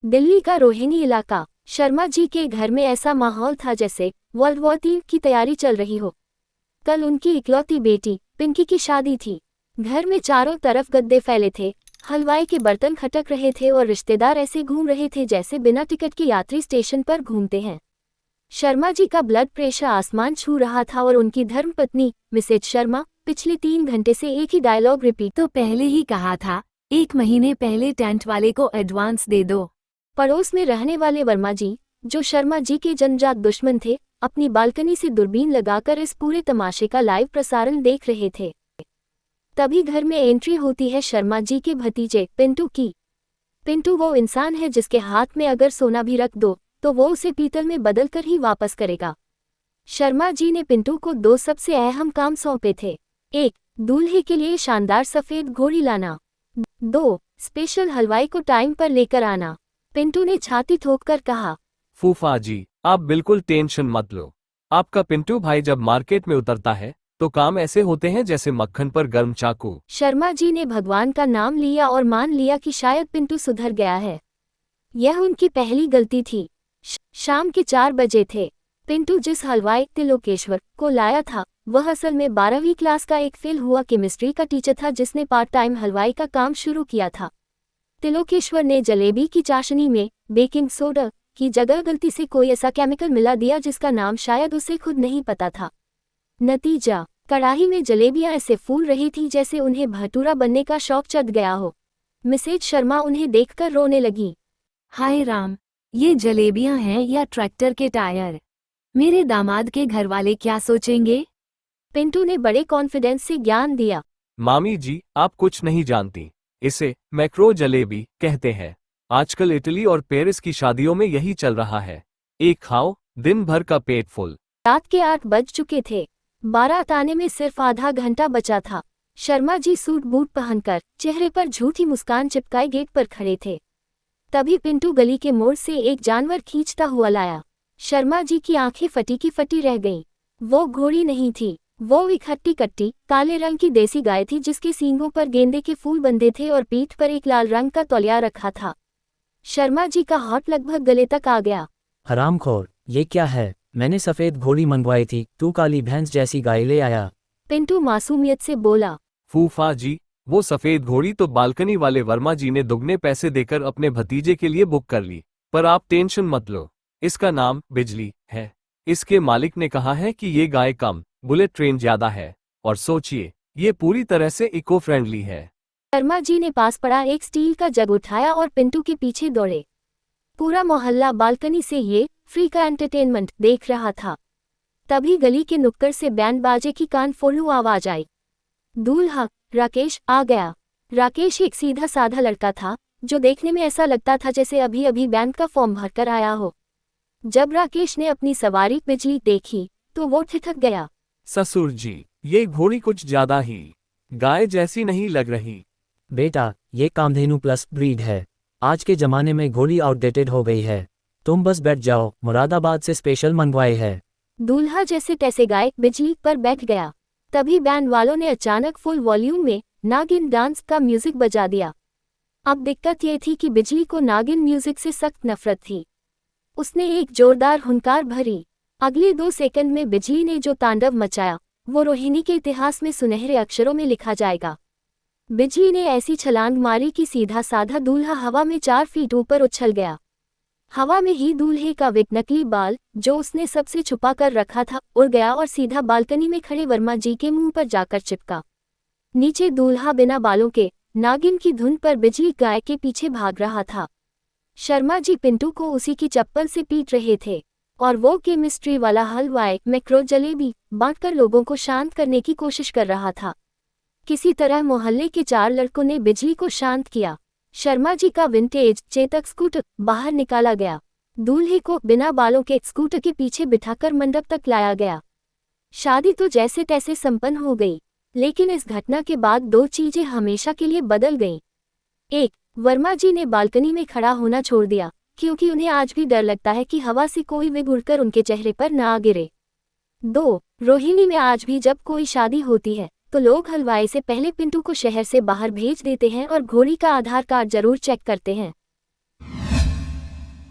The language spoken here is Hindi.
दिल्ली का रोहिणी इलाका। शर्मा जी के घर में ऐसा माहौल था जैसे वर्ल्ड वॉर 3 की तैयारी चल रही हो। कल उनकी इकलौती बेटी पिंकी की शादी थी। घर में चारों तरफ गद्दे फैले थे, हलवाई के बर्तन खटक रहे थे और रिश्तेदार ऐसे घूम रहे थे जैसे बिना टिकट के यात्री स्टेशन पर घूमते हैं। शर्मा जी का ब्लड प्रेशर आसमान छू रहा था और उनकी धर्मपत्नी मिसेज शर्मा पिछले 3 घंटे से एक ही डायलॉग रिपीट। तो पहले ही कहा था, 1 महीने पहले टेंट वाले को एडवांस दे दो। पड़ोस में रहने वाले वर्मा जी, जो शर्मा जी के जन्मजात दुश्मन थे, अपनी बालकनी से दूरबीन लगाकर इस पूरे तमाशे का लाइव प्रसारण देख रहे थे। तभी घर में एंट्री होती है शर्मा जी के भतीजे पिंटू की। पिंटू वो इंसान है जिसके हाथ में अगर सोना भी रख दो तो वो उसे पीतल में बदलकर ही वापस करेगा। शर्मा जी ने पिंटू को 2 सबसे अहम काम सौंपे थे। 1. दूल्हे के लिए शानदार सफेद घोड़ी लाना। 2. स्पेशल हलवाई को टाइम पर लेकर आना। पिंटू ने छाती ठोककर कहा, फूफा जी, आप बिल्कुल टेंशन मत लो। आपका पिंटू भाई जब मार्केट में उतरता है तो काम ऐसे होते हैं जैसे मक्खन पर गर्म चाकू। शर्मा जी ने भगवान का नाम लिया और मान लिया कि शायद पिंटू सुधर गया है। यह उनकी पहली गलती थी। शाम के 4 बजे थे। पिंटू जिस हलवाई त्रिलोकेश्वर को लाया था वह असल में 12वीं क्लास का एक फेल हुआ केमिस्ट्री का टीचर था जिसने पार्ट टाइम हलवाई का काम शुरू किया था। त्रिलोकेश्वर ने जलेबी की चाशनी में बेकिंग सोडा की जगह गलती से कोई ऐसा केमिकल मिला दिया जिसका नाम शायद उसे खुद नहीं पता था। नतीजा, कढ़ाई में जलेबियां ऐसे फूल रही थी जैसे उन्हें भटूरा बनने का शौक चढ़ गया हो। मिसेज शर्मा उन्हें देखकर रोने लगी। हाय राम, ये जलेबियां हैं या ट्रैक्टर के टायर? मेरे दामाद के घर वाले क्या सोचेंगे? पिंटू ने बड़े कॉन्फिडेंस से ज्ञान दिया। मामी जी, आप कुछ नहीं जानती। इसे मैक्रो जलेबी कहते हैं। आजकल इटली और पेरिस की शादियों में यही चल रहा है। एक खाओ, दिन भर का पेट फुल। रात के 8 बज चुके थे। बारात आने में सिर्फ आधा घंटा बचा था। शर्मा जी सूट बूट पहनकर चेहरे पर झूठी मुस्कान चिपकाए गेट पर खड़े थे। तभी पिंटू गली के मोड़ से एक जानवर खींचता हुआ लाया। शर्मा जी की आंखें फटी की फटी रह गईं। वो घोड़ी नहीं थी, वो एक हट्टी कट्टी काले रंग की देसी गाय थी जिसके सींगों पर गेंदे के फूल बंधे थे और पीठ पर एक लाल रंग का तौलिया रखा था। शर्मा जी का हाथ लगभग गले तक आ गया। हरामखोर, ये क्या है? मैंने सफेद घोड़ी मंगवाई थी, तू काली भैंस जैसी गाय ले आया। पिंटू मासूमियत से बोला। फूफा जी, वो सफेद घोड़ी तो बालकनी वाले वर्मा जी ने दुगने पैसे देकर अपने भतीजे के लिए बुक कर ली। पर आप टेंशन मत लो, इसका नाम बिजली है। इसके मालिक ने कहा है कि ये गाय कम, बुलेट ट्रेन ज्यादा है। और सोचिए, ये पूरी तरह से इको फ्रेंडली है। शर्मा जी ने पास पड़ा एक स्टील का जग उठाया और पिंटू के पीछे दौड़े। पूरा मोहल्ला बालकनी से ये फ्री का एंटरटेनमेंट देख रहा था। तभी गली के नुक्कड़ से बैंड बाजे की कान फोड़ू आवाज आई। दूल्हा राकेश आ गया। राकेश एक सीधा साधा लड़का था जो देखने में ऐसा लगता था जैसे अभी अभी बैंक का फॉर्म भरकर आया हो। जब राकेश ने अपनी सवारी बिजली देखी तो वो ठिठक गया। ससुर जी, ये घोड़ी कुछ ज्यादा ही गाय जैसी नहीं लग रही। बेटा, ये कामधेनु प्लस ब्रीड है। आज के जमाने में घोड़ी आउटडेटेड हो गई है। तुम बस बैठ जाओ, मुरादाबाद से स्पेशल मंगवाए है। दूल्हा जैसे तैसे गाय बिजली पर बैठ गया। तभी बैंड वालों ने अचानक फुल वॉल्यूम में नागिन डांस का म्यूजिक बजा दिया। अब दिक्कत ये थी कि बिजली को नागिन म्यूजिक से सख्त नफरत थी। उसने एक जोरदार हुंकार भरी। अगले 2 सेकंड में बिजली ने जो तांडव मचाया वो रोहिणी के इतिहास में सुनहरे अक्षरों में लिखा जाएगा। बिजली ने ऐसी छलांग मारी कि सीधा साधा दूल्हा हवा में 4 फीट ऊपर उछल गया। हवा में ही दूल्हे का विक नकली बाल जो उसने सबसे छुपा कर रखा था उड़ गया और सीधा बालकनी में खड़े वर्मा जी के मुंह पर जाकर चिपका। नीचे दूल्हा बिना बालों के नागिन की धुन पर बिजली गाय के पीछे भाग रहा था। शर्मा जी पिंटू को उसी की चप्पल से पीट रहे थे और वो केमिस्ट्री वाला हलवाई मैक्रो जलेबी बांटकर लोगों को शांत करने की कोशिश कर रहा था। किसी तरह मोहल्ले के 4 लड़कों ने बिजली को शांत किया। शर्मा जी का विंटेज चेतक स्कूटर बाहर निकाला गया। दूल्हे को बिना बालों के स्कूटर के पीछे बिठाकर मंडप तक लाया गया। शादी तो जैसे तैसे संपन्न हो गई, लेकिन इस घटना के बाद 2 चीजें हमेशा के लिए बदल गईं। 1. वर्मा जी ने बालकनी में खड़ा होना छोड़ दिया क्योंकि उन्हें आज भी डर लगता है कि हवा से कोई विग उड़कर उनके चेहरे पर ना गिरे। 2. रोहिणी में आज भी जब कोई शादी होती है तो लोग हलवाई से पहले पिंटू को शहर से बाहर भेज देते हैं और घोड़ी का आधार कार्ड जरूर चेक करते हैं।